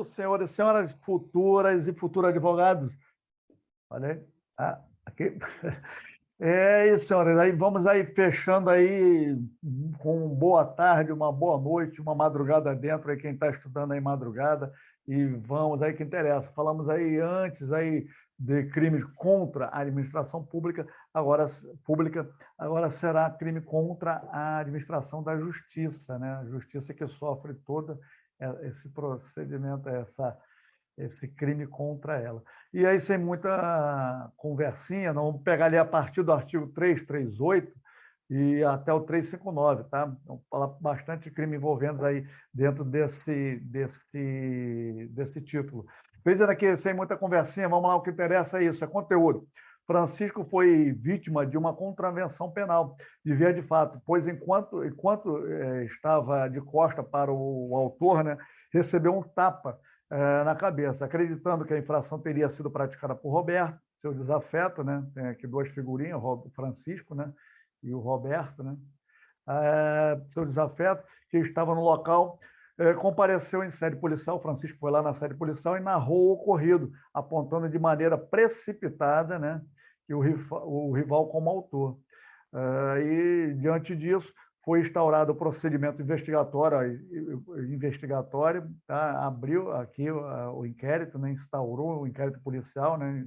isso, senhores e senhoras, futuras e futuros advogados. Olha aí. Aqui. É isso, senhores. Aí vamos aí fechando aí com boa tarde, uma boa noite, uma madrugada dentro, aí quem está estudando aí madrugada, e vamos aí que interessa. Falamos aí antes aí de crimes contra a administração pública, agora será crime contra a administração da justiça, né? A justiça que sofre todo esse procedimento, esse crime contra ela. E aí, sem muita conversinha, nós vamos pegar ali a partir do artigo 338 e até o 359, tá? Vamos falar bastante crime envolvendo aí dentro desse título. Fazendo aqui, sem muita conversinha, vamos lá, o que interessa é isso, é conteúdo. Francisco foi vítima de uma contravenção penal, de via de fato, pois enquanto estava de costa para o autor, né, recebeu um tapa na cabeça, acreditando que a infração teria sido praticada por Roberto, seu desafeto, né? Tem aqui duas figurinhas, o Francisco, né? E o Roberto, né? Seu desafeto, que estava no local, compareceu em sede policial. Francisco foi lá na sede policial e narrou o ocorrido, apontando de maneira precipitada, né, que o rival como autor. E, diante disso, foi instaurado o procedimento investigatório, tá? Abriu aqui o inquérito, né? Instaurou o inquérito policial, né?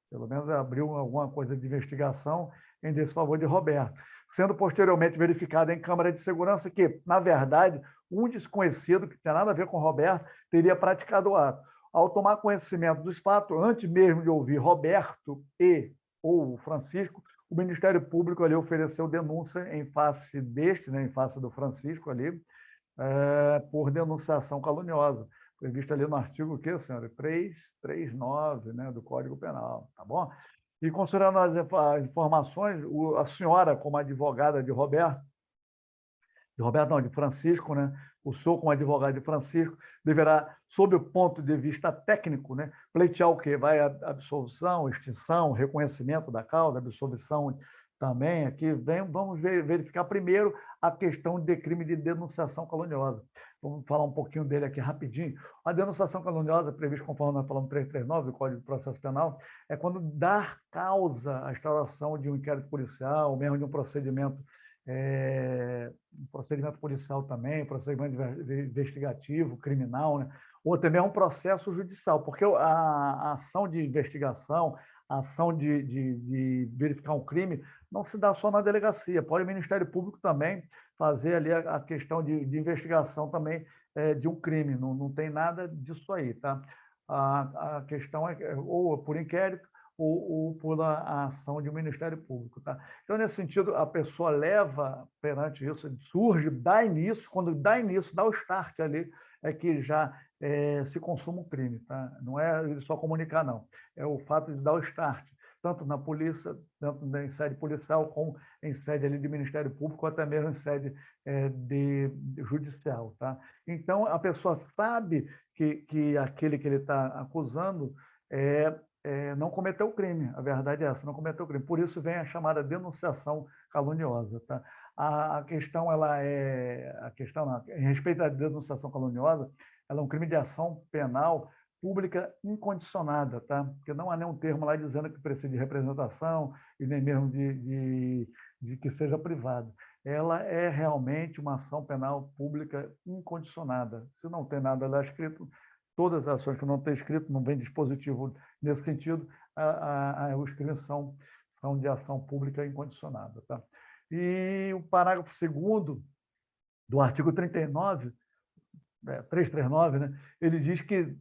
Pelo menos abriu alguma coisa de investigação em desfavor de Roberto, sendo posteriormente verificado em câmara de segurança que, na verdade, um desconhecido, que tinha nada a ver com Roberto, teria praticado o ato. Ao tomar conhecimento dos fatos, antes mesmo de ouvir Roberto ou Francisco, o Ministério Público ali ofereceu denúncia em face deste, né, em face do Francisco ali, por denunciação caluniosa, previsto ali no artigo o quê, senhora? 339, né, do Código Penal, tá bom? E considerando as informações, a senhora, como advogada de Francisco, né? O senhor, como advogado de Francisco, deverá, sob o ponto de vista técnico, né, pleitear o quê? Vai a absolvição, extinção, reconhecimento da causa, absolvição também. Aqui vamos verificar primeiro a questão de crime de denunciação caluniosa. Vamos falar um pouquinho dele aqui rapidinho. A denunciação caluniosa, prevista conforme nós falamos 339 do Código de Processo Penal, é quando dar causa à instauração de um inquérito policial, ou mesmo de um procedimento policial também, procedimento investigativo, criminal, né? Ou também um processo judicial, porque a ação de investigação, a ação de verificar um crime, não se dá só na delegacia, pode o Ministério Público também fazer ali a questão de investigação também de um crime, não tem nada disso aí, tá? A questão é ou por inquérito, ou por a ação de um Ministério Público. Tá? Então, nesse sentido, a pessoa leva perante isso, surge, dá início, quando dá início, dá o start ali, é que já se consuma um crime. Tá? Não é só comunicar, não. É o fato de dar o start, tanto na polícia, tanto em sede policial, como em sede ali de Ministério Público, ou até mesmo em sede de judicial. Tá? Então, a pessoa sabe que aquele que ele está acusando não cometeu o crime, a verdade é essa, não cometeu o crime. Por isso vem a chamada denunciação caluniosa. Tá? A questão, em respeito à denunciação caluniosa, ela é um crime de ação penal pública incondicionada, tá? Porque não há nenhum termo lá dizendo que precisa de representação e nem mesmo de que seja privado. Ela é realmente uma ação penal pública incondicionada. Se não tem nada lá escrito, todas as ações que não tem escrito, não vem dispositivo nesse sentido, os crimes são de ação pública incondicionada. Tá? E o parágrafo 2º do artigo 339, né, ele diz que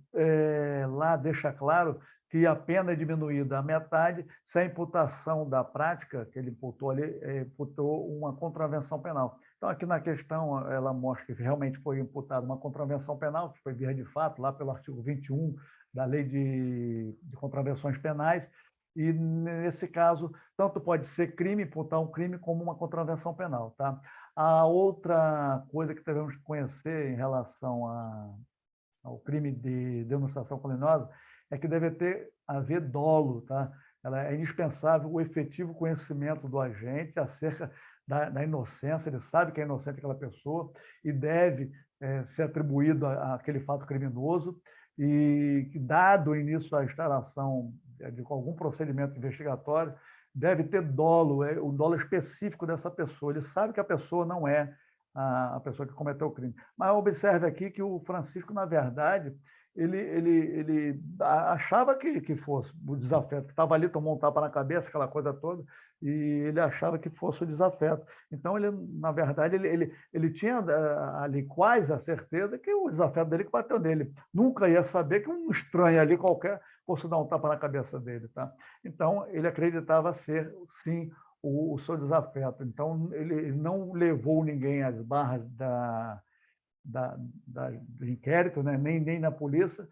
lá deixa claro que a pena é diminuída à metade se a imputação da prática que ele imputou ali, imputou uma contravenção penal. Então, aqui na questão, ela mostra que realmente foi imputada uma contravenção penal, que foi via de fato, lá pelo artigo 21 da Lei de Contravenções Penais, e, nesse caso, tanto pode ser crime, imputar um crime, como uma contravenção penal. Tá? A outra coisa que devemos conhecer em relação ao crime de denunciação caluniosa é que deve haver dolo, tá? Ela é indispensável o efetivo conhecimento do agente acerca da inocência, ele sabe que é inocente aquela pessoa e deve ser atribuído àquele fato criminoso, e que, dado o início à instalação de algum procedimento investigatório, deve ter dolo, o dolo específico dessa pessoa. Ele sabe que a pessoa não é a pessoa que cometeu o crime. Mas observe aqui que o Francisco, na verdade, ele achava que fosse o desafeto, que estava ali, tomou um tapa na cabeça, aquela coisa toda, e ele achava que fosse o desafeto. Então, ele, na verdade, ele tinha ali quase a certeza que o desafeto dele que bateu nele. Nunca ia saber que um estranho ali qualquer fosse dar um tapa na cabeça dele. Tá? Então, ele acreditava ser, sim, o seu desafeto. Então, ele não levou ninguém às barras do inquérito, né? nem na polícia,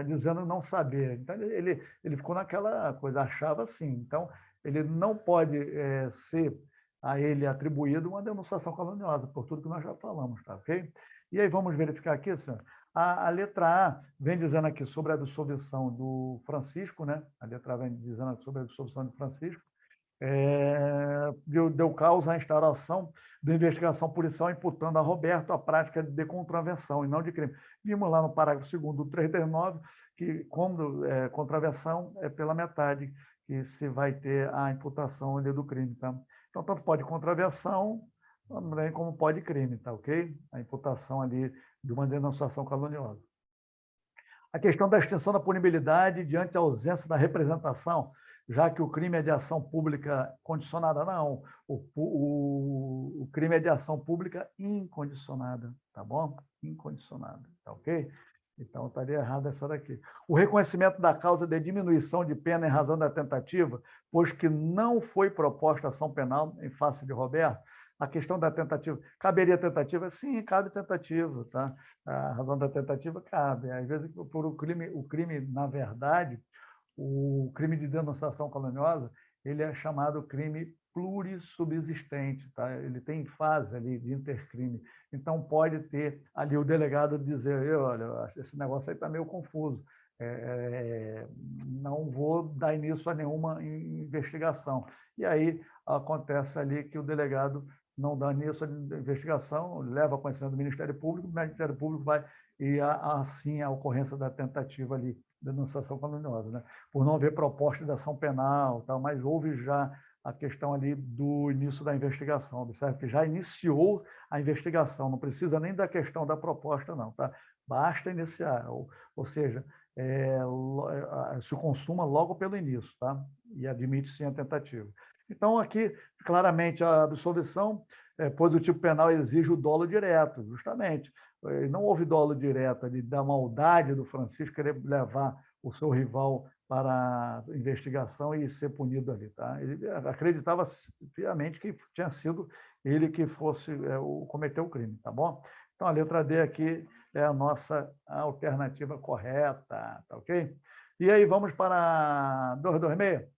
dizendo não saber. Então, ele ficou naquela coisa, achava assim. Então, ele não pode ser a ele atribuído uma demonstração caluniosa, por tudo que nós já falamos, tá ok? E aí vamos verificar aqui, senhor. A letra A vem dizendo aqui sobre a absolvição do Francisco, né? A letra A vem dizendo sobre a absolvição de Francisco. Deu causa à instauração da investigação policial imputando a Roberto a prática de contravenção e não de crime. Vimos lá no parágrafo 2º do 339 que, como contravenção, é pela metade que se vai ter a imputação ali do crime. Tá? Então, tanto pode contravenção, também como pode crime, tá ok? A imputação ali de uma denunciação caluniosa. A questão da extinção da punibilidade diante da ausência da representação, já que o crime é de ação pública condicionada, não. O crime é de ação pública incondicionada, tá bom? Incondicionada, tá ok? Então, estaria errado essa daqui. O reconhecimento da causa de diminuição de pena em razão da tentativa, pois que não foi proposta ação penal em face de Roberto, a questão da tentativa. Caberia tentativa? Sim, cabe tentativa, tá? A razão da tentativa cabe. Às vezes, por o crime, na verdade, o crime de denunciação caluniosa, ele é chamado crime plurissubsistente, tá? Ele tem fase ali de intercrime. Então, pode ter ali o delegado dizer, olha, esse negócio aí está meio confuso, não vou dar início a nenhuma investigação. E aí acontece ali que o delegado não dá início à investigação, leva a conhecimento do Ministério Público, o Ministério Público vai e assim a ocorrência da tentativa ali, denunciação caluniosa, né? Por não haver proposta de ação penal, tal, mas houve já a questão ali do início da investigação. Observe que já iniciou a investigação, não precisa nem da questão da proposta, não, tá? Basta iniciar, ou seja, se consuma logo pelo início, tá? E admite sim a tentativa. Então, aqui, claramente, a absolvição, pois o tipo penal exige o dolo direto, justamente. Não houve dolo direto ali da maldade do Francisco querer levar o seu rival para a investigação e ser punido ali. Tá? Ele acreditava piamente que tinha sido ele que fosse cometeu o crime, tá bom? Então, a letra D aqui é a nossa alternativa correta, tá ok? E aí, vamos para 226.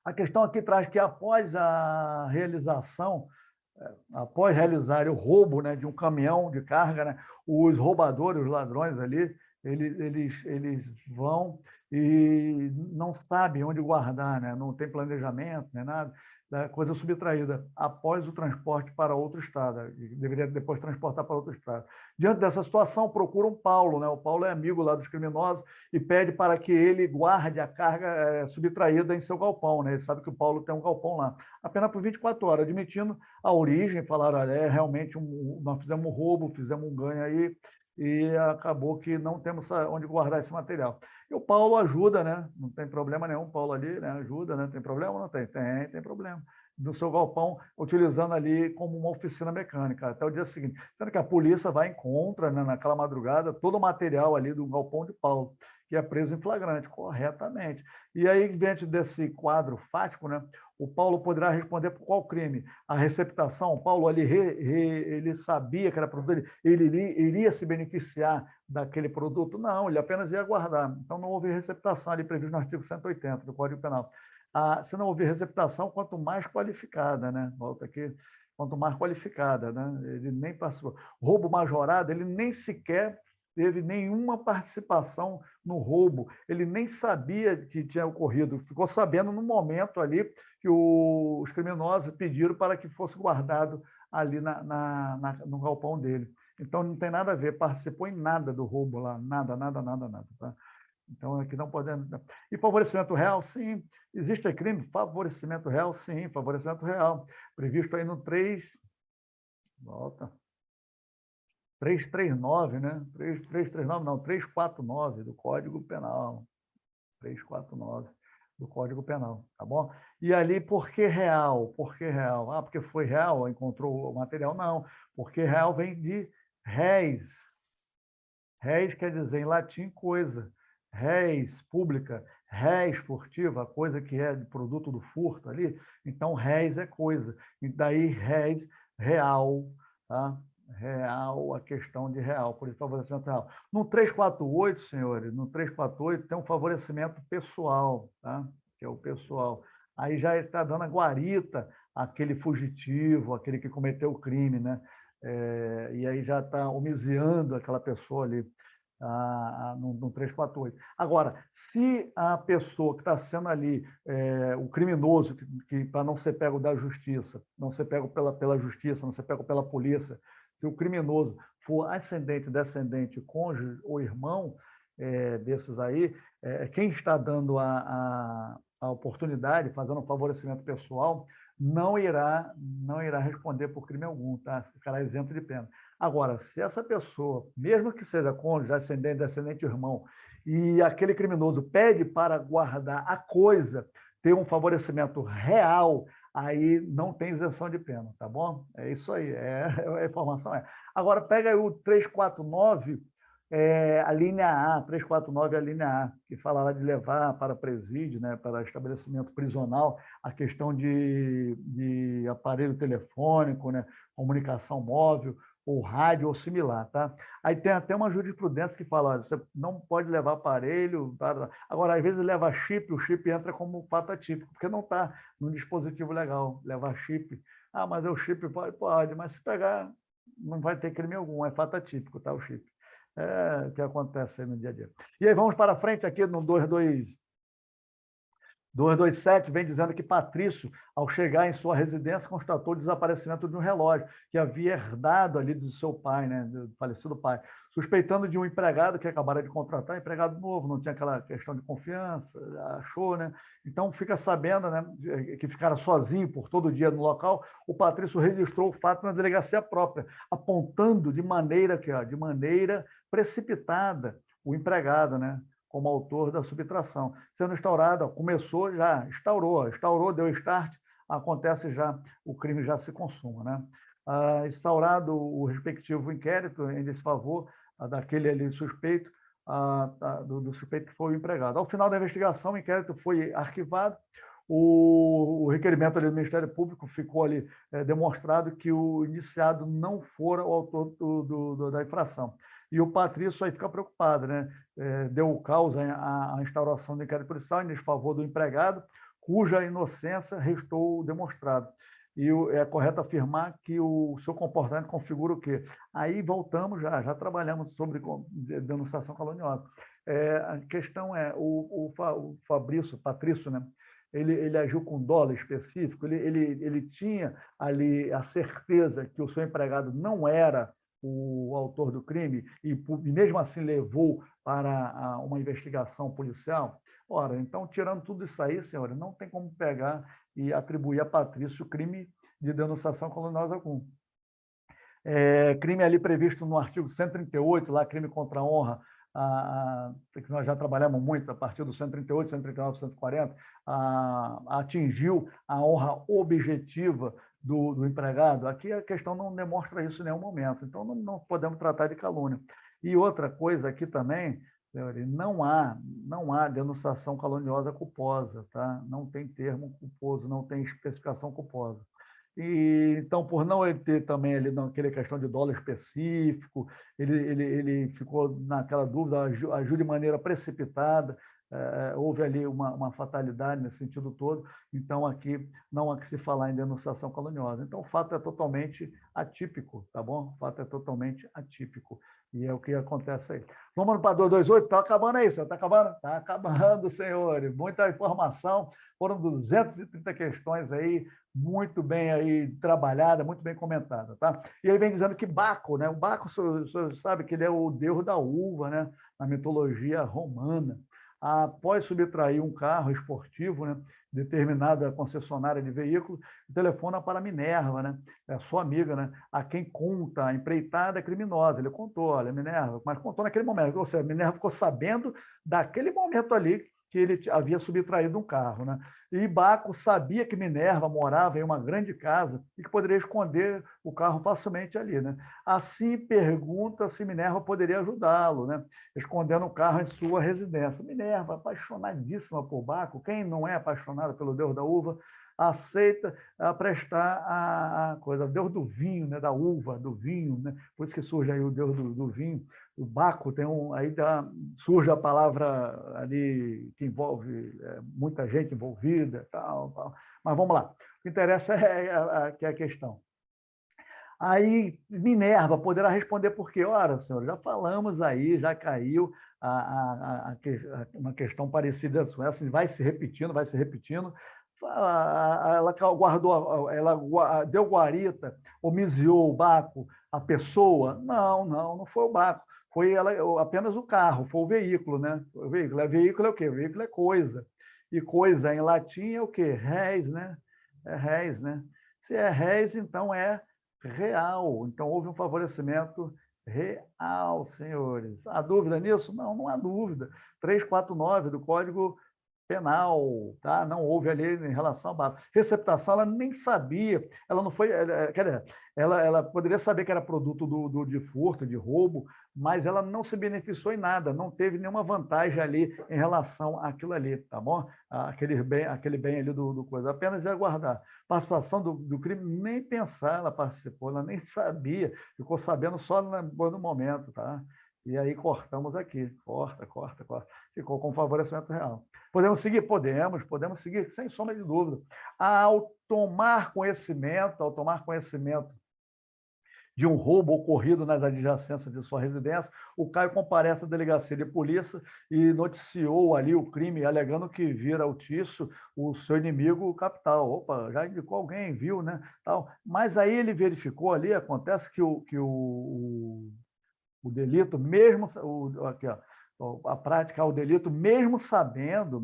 A questão aqui traz que após a realização, após realizar o roubo, né, de um caminhão de carga, né, os roubadores, os ladrões ali, eles vão e não sabem onde guardar, né, não tem planejamento, nem nada, da coisa subtraída após o transporte para outro estado, deveria depois transportar para outro estado. Diante dessa situação, procuram Paulo, né? O Paulo é amigo lá dos criminosos e pede para que ele guarde a carga subtraída em seu galpão, né? Ele sabe que o Paulo tem um galpão lá, apenas por 24 horas, admitindo a origem, falaram, olha, realmente nós fizemos um roubo, fizemos um ganho aí, e acabou que não temos onde guardar esse material. E o Paulo ajuda, né? Não tem problema nenhum, o Paulo ali, né? Ajuda, né? Tem problema ou não tem? Tem problema. No seu galpão, utilizando ali como uma oficina mecânica, até o dia seguinte. Sendo que a polícia vai em contra, né, naquela madrugada, todo o material ali do galpão de Paulo, que é preso em flagrante, corretamente. E aí, diante desse quadro fático, né, o Paulo poderá responder por qual crime? A receptação, Paulo ali ele sabia que era produto, ele iria se beneficiar daquele produto? Não, ele apenas ia guardar. Então, não houve receptação ali previsto no artigo 180 do Código Penal. Se não houver receptação, quanto mais qualificada, né? Volta aqui, quanto mais qualificada, né? Ele nem passou. Roubo majorado, ele nem sequer teve nenhuma participação no roubo, ele nem sabia que tinha ocorrido, ficou sabendo no momento ali que os criminosos pediram para que fosse guardado ali no galpão dele. Então, não tem nada a ver, participou em nada do roubo lá, nada, nada, nada, nada. Tá? Então, aqui não podemos... E favorecimento real, sim. Existe crime? Favorecimento real, sim. Favorecimento real. Previsto aí no 3... Volta. 339, né? 339, não, 349 do Código Penal. 349 do Código Penal, tá bom? E ali, por que real? Por que real? Ah, porque foi real, encontrou o material? Não, porque real vem de res. Res quer dizer, em latim, coisa. Res pública, res furtiva, coisa que é de produto do furto ali. Então, res é coisa. E daí, res, real, tá? Real, a questão de real, por isso favorecimento real. No 348, senhores, no 348 tem um favorecimento pessoal, tá? Que é o pessoal. Aí já está dando a guarita aquele fugitivo, aquele que cometeu o crime, né? E aí já está homiziando aquela pessoa ali no 348. Agora, se a pessoa que está sendo ali, o criminoso, que para não ser pego da justiça, não ser pego pela justiça, não ser pego pela polícia, se o criminoso for ascendente, descendente, cônjuge ou irmão desses aí, quem está dando a oportunidade, fazendo um favorecimento pessoal, não irá responder por crime algum, tá? Ficará isento de pena. Agora, se essa pessoa, mesmo que seja cônjuge, ascendente, descendente, irmão, e aquele criminoso pede para guardar a coisa, ter um favorecimento real, aí não tem isenção de pena, tá bom? É isso aí, a informação é. Agora, pega aí o 349, a linha A, 349 é a linha A, que fala lá de levar para presídio, né, para estabelecimento prisional, a questão de aparelho telefônico, né, comunicação móvel, ou rádio ou similar, tá? Aí tem até uma jurisprudência que fala, olha, você não pode levar aparelho, tá? Agora, às vezes leva chip, o chip entra como fato atípico, porque não está no dispositivo legal, levar chip. Ah, mas o chip pode, mas se pegar, não vai ter crime algum, é fato atípico, tá? O chip. É o que acontece aí no dia a dia. E aí vamos para frente aqui no 227 vem dizendo que Patrício, ao chegar em sua residência, constatou o desaparecimento de um relógio que havia herdado ali do seu pai, né, do falecido pai, suspeitando de um empregado que acabara de contratar, empregado novo, não tinha aquela questão de confiança, achou, né? Então fica sabendo, né, que ficara sozinho por todo o dia no local. O Patrício registrou o fato na delegacia própria, apontando de maneira precipitada o empregado, né, como autor da subtração. Sendo instaurada, começou já, instaurou, deu start, acontece já, o crime já se consuma. Né? Instaurado o respectivo inquérito em desfavor daquele ali suspeito, do suspeito que foi o empregado. Ao final da investigação, o inquérito foi arquivado, o requerimento ali do Ministério Público ficou ali demonstrado que o indiciado não fora o autor da infração. E o Patrício aí fica preocupado, né? Deu causa à instauração do inquérito policial em desfavor do empregado, cuja inocência restou demonstrado. E é correto afirmar que o seu comportamento configura o quê? Aí voltamos, já trabalhamos sobre denunciação caluniosa. A questão é, o Patrício, né? Ele agiu com dolo específico, ele tinha ali a certeza que o seu empregado não era o autor do crime e mesmo assim levou para uma investigação policial. Ora, então, tirando tudo isso aí, senhora, não tem como pegar e atribuir a Patrício crime de denunciação caluniosa algum. Crime ali previsto no artigo 138, lá, crime contra a honra, que nós já trabalhamos muito, a partir do 138, 139, 140, atingiu a honra objetiva do empregado. Aqui a questão não demonstra isso em nenhum momento, então não podemos tratar de calúnia. E outra coisa aqui também, não há denunciação caluniosa culposa, tá? Não tem termo culposo, não tem especificação culposa. E, então, por não ele ter também ali naquela questão de dólar específico, ele ficou naquela dúvida, agiu de maneira precipitada, houve ali uma fatalidade nesse sentido todo, então aqui não há que se falar em denunciação caluniosa. Então, o fato é totalmente atípico, tá bom? O fato é totalmente atípico. E é o que acontece aí. Vamos para 228? Está acabando aí, senhor? Está acabando? Está acabando, senhores. Muita informação. Foram 230 questões aí, muito bem aí trabalhada, muito bem comentada, tá? E aí vem dizendo que Baco, né? O Baco, o senhor sabe que ele é o deus da uva, né? Na mitologia romana. Após subtrair um carro esportivo, né? Determinada concessionária de veículo, telefona para Minerva, né? É sua amiga, né? A quem conta a empreitada criminosa. Ele contou, olha, Minerva, mas contou naquele momento. Ou seja, Minerva ficou sabendo daquele momento ali que ele havia subtraído um carro, né? E Baco sabia que Minerva morava em uma grande casa e que poderia esconder o carro facilmente ali, né? Assim pergunta se Minerva poderia ajudá-lo, né? Escondendo o carro em sua residência. Minerva, apaixonadíssima por Baco, quem não é apaixonado pelo deus da uva, aceita prestar a coisa, o deus do vinho, né? Da uva, do vinho, né? Por isso que surge aí o deus do vinho. O Baco tem surge a palavra ali que envolve muita gente envolvida, tal. Mas vamos lá. O que interessa é a questão. Aí Minerva poderá responder por quê? Ora, senhor, já falamos aí, já caiu uma questão parecida com essa, vai se repetindo, vai se repetindo. Ela guardou, ela deu guarita, homiziou o Baco, a pessoa? Não foi o Baco. Foi ela, apenas o carro, foi o veículo, né? O veículo é o quê? O veículo é coisa. E coisa em latim é o quê? Res, né? É res, né? Se é res, então é real. Então, houve um favorecimento real, senhores. Há dúvida nisso? Não há dúvida. 349 do Código Penal, tá? Não houve ali em relação a Baco. Receptação, ela nem sabia, ela não foi, quer dizer, ela poderia saber que era produto de furto, de roubo, mas ela não se beneficiou em nada, não teve nenhuma vantagem ali em relação àquilo ali, tá bom? Aquele bem ali do coisa, apenas ia aguardar. Participação do crime, nem pensar ela participou, ela nem sabia, ficou sabendo só no momento, tá? E aí cortamos aqui, corta. Ficou com favorecimento real. Podemos seguir? Podemos seguir, sem sombra de dúvida. Ao tomar conhecimento de um roubo ocorrido nas adjacências de sua residência, o Caio comparece à delegacia de polícia e noticiou ali o crime, alegando que vira o Tício o seu inimigo capital. Opa, já indicou alguém, viu, né? Tal. Mas aí ele verificou ali, acontece que o delito, mesmo aqui, ó, a prática, o delito, mesmo sabendo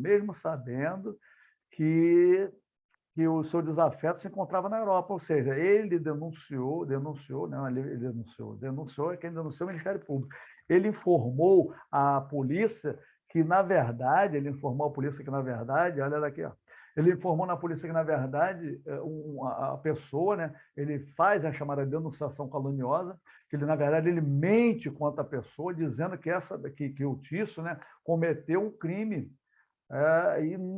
que o seu desafeto se encontrava na Europa, ou seja, ele denunciou, não, ele denunciou é quem denunciou o Ministério Público. Ele informou a polícia que, na verdade, olha daqui, ó, ele informou na polícia que, na verdade, a pessoa, né, ele faz a chamada denunciação caluniosa, que ele, na verdade, ele mente contra a pessoa, dizendo que o Tício, né, cometeu um crime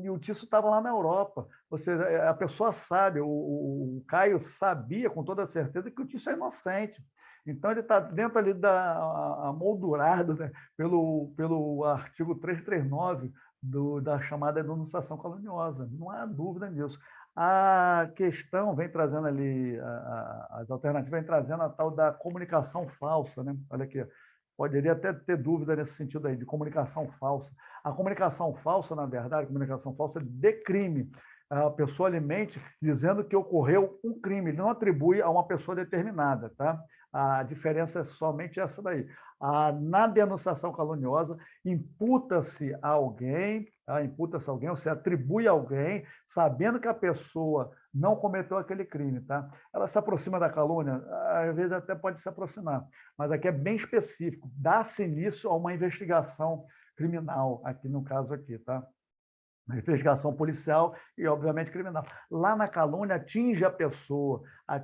e o Tício estava lá na Europa. Ou seja, a pessoa sabe, o Caio sabia com toda certeza que o Tício é inocente. Então, ele está dentro ali amoldurado, né, pelo artigo 339 da chamada denunciação caluniosa. Não há dúvida nisso. A questão vem trazendo ali, as alternativas vem trazendo a tal da comunicação falsa. Né? Olha aqui, poderia até ter dúvida nesse sentido aí, de comunicação falsa. A comunicação falsa, na verdade, a comunicação falsa de crime. A pessoa alimente dizendo que ocorreu um crime, ele não atribui a uma pessoa determinada, tá? A diferença é somente essa daí. Na denunciação caluniosa, imputa-se a alguém, ou se atribui a alguém, sabendo que a pessoa não cometeu aquele crime, tá? Ela se aproxima da calúnia, às vezes até pode se aproximar, mas aqui é bem específico, dá-se início a uma investigação criminal, aqui no caso aqui, tá? Investigação policial e, obviamente, criminal. Lá na calúnia atinge a pessoa, a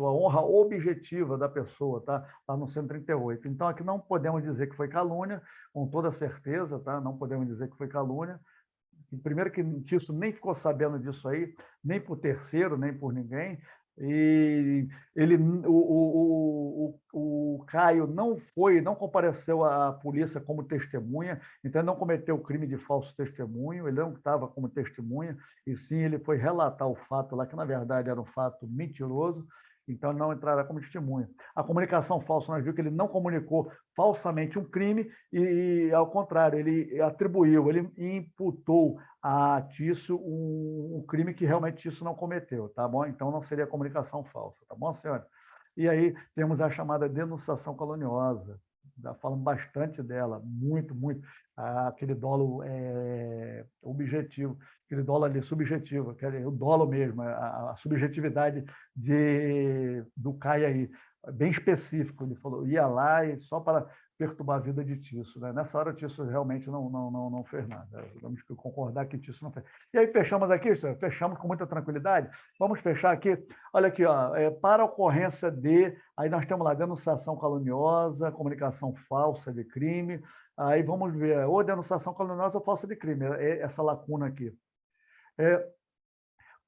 honra objetiva da pessoa, tá? Lá no 138. Então, aqui não podemos dizer que foi calúnia, com toda certeza, tá? Não podemos dizer que foi calúnia. Primeiro que Tício nem ficou sabendo disso aí, nem por terceiro, nem por ninguém. E ele, o Caio não compareceu à polícia como testemunha, então ele não cometeu o crime de falso testemunho, ele não estava como testemunha, e sim ele foi relatar o fato lá, que na verdade era um fato mentiroso, então não entrará como testemunha. A comunicação falsa, nós vimos que ele não comunicou falsamente um crime e ao contrário, ele atribuiu, ele imputou a Tício um crime que realmente Tício não cometeu, tá bom? Então não seria comunicação falsa, tá bom, senhora? E aí temos a chamada denunciação caluniosa. Já falamos bastante dela, muito, muito. Aquele dolo objetivo, aquele dolo ali subjetivo, o dolo mesmo, a subjetividade do Caio aí, bem específico. Ele falou, ia lá e só para perturbar a vida de Tício. Né? Nessa hora, Tício realmente não fez nada. Vamos concordar que Tício não fez. E aí, fechamos aqui, senhor? Fechamos com muita tranquilidade. Vamos fechar aqui. Olha aqui, ó, para a ocorrência de... Aí nós temos lá denunciação caluniosa, comunicação falsa de crime. Aí vamos ver, ou denunciação caluniosa ou falsa de crime, essa lacuna aqui.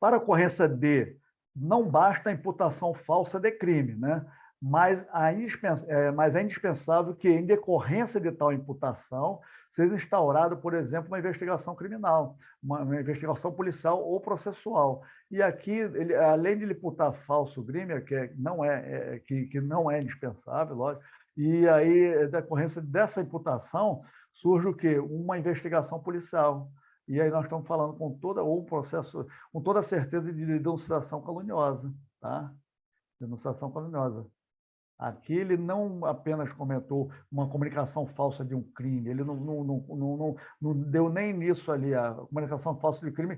Para a ocorrência de... Não basta a imputação falsa de crime, né? Mas é indispensável que, em decorrência de tal imputação, seja instaurada, por exemplo, uma investigação criminal, uma investigação policial ou processual. E aqui, além de ele imputar falso crime, que não é indispensável, lógico, e aí, da decorrência dessa imputação, surge o quê? Uma investigação policial. E aí nós estamos falando com toda a certeza de denunciação caluniosa, tá? Denunciação caluniosa. Aqui ele não apenas comentou uma comunicação falsa de um crime, ele não deu nem nisso ali, a comunicação falsa de crime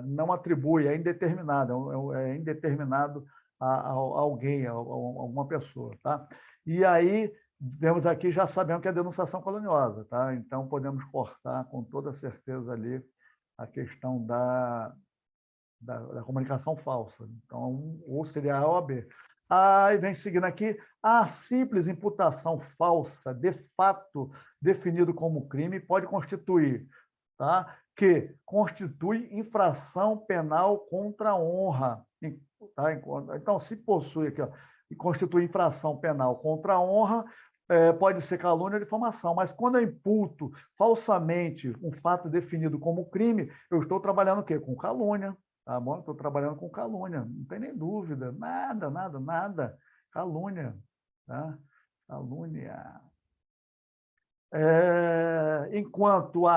não atribui, é indeterminado, é indeterminado a alguém, a alguma pessoa. Tá? E aí, temos aqui, já sabemos que é denunciação caluniosa, tá? Então podemos cortar com toda certeza ali a questão da comunicação falsa. Então, ou seria A ou B. Aí vem seguindo aqui, a simples imputação falsa, de fato definido como crime, pode constituir, tá? Que constitui infração penal contra a honra. Tá? Então, se possui aqui, ó, e constitui infração penal contra a honra, pode ser calúnia ou difamação, mas quando eu imputo falsamente um fato definido como crime, eu estou trabalhando o quê? Com calúnia. Tá bom? Estou trabalhando com calúnia, não tem nem dúvida, nada. Calúnia, tá? Calúnia. Enquanto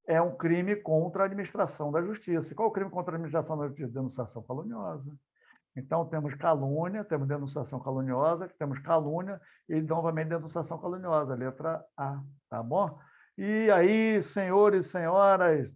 é um crime contra a administração da justiça. Qual é o crime contra a administração da justiça? Denunciação caluniosa. Então, temos calúnia, temos denunciação caluniosa, temos calúnia e, novamente, denunciação caluniosa, letra A, tá bom? E aí, senhores e senhoras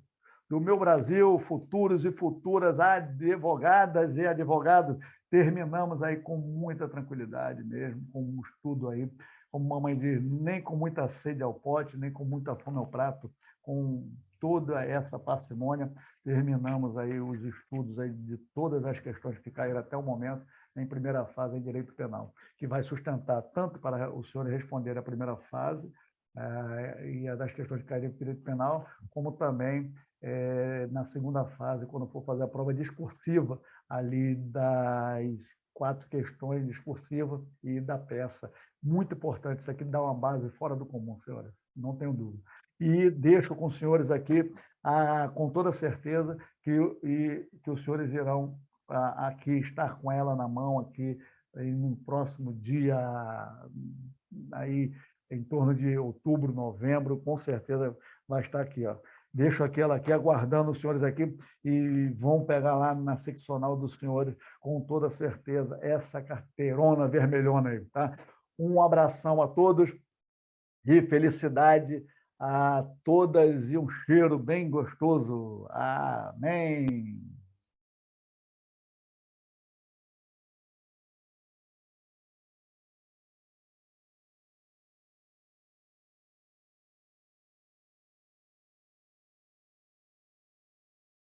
do meu Brasil, futuros e futuras advogadas e advogados, terminamos aí com muita tranquilidade mesmo, com um estudo aí, como mamãe diz, nem com muita sede ao pote, nem com muita fome ao prato, com toda essa parcimônia, terminamos aí os estudos aí de todas as questões que caíram até o momento em primeira fase em direito penal, que vai sustentar tanto para o senhor responder a primeira fase e a das questões que caíram em direito penal, como também na segunda fase, quando for fazer a prova discursiva ali das 4 questões discursivas e da peça. Muito importante, isso aqui dá uma base fora do comum, senhoras, não tenho dúvida. E deixo com os senhores aqui, com toda certeza, que os senhores irão aqui estar com ela na mão, aqui no próximo dia, aí, em torno de outubro, novembro, com certeza vai estar aqui. Ó. Deixo ela aqui aguardando os senhores aqui e vão pegar lá na seccional dos senhores, com toda certeza, essa carteirona vermelhona aí. Tá? Um abração a todos e felicidade a todas e um cheiro bem gostoso. Amém.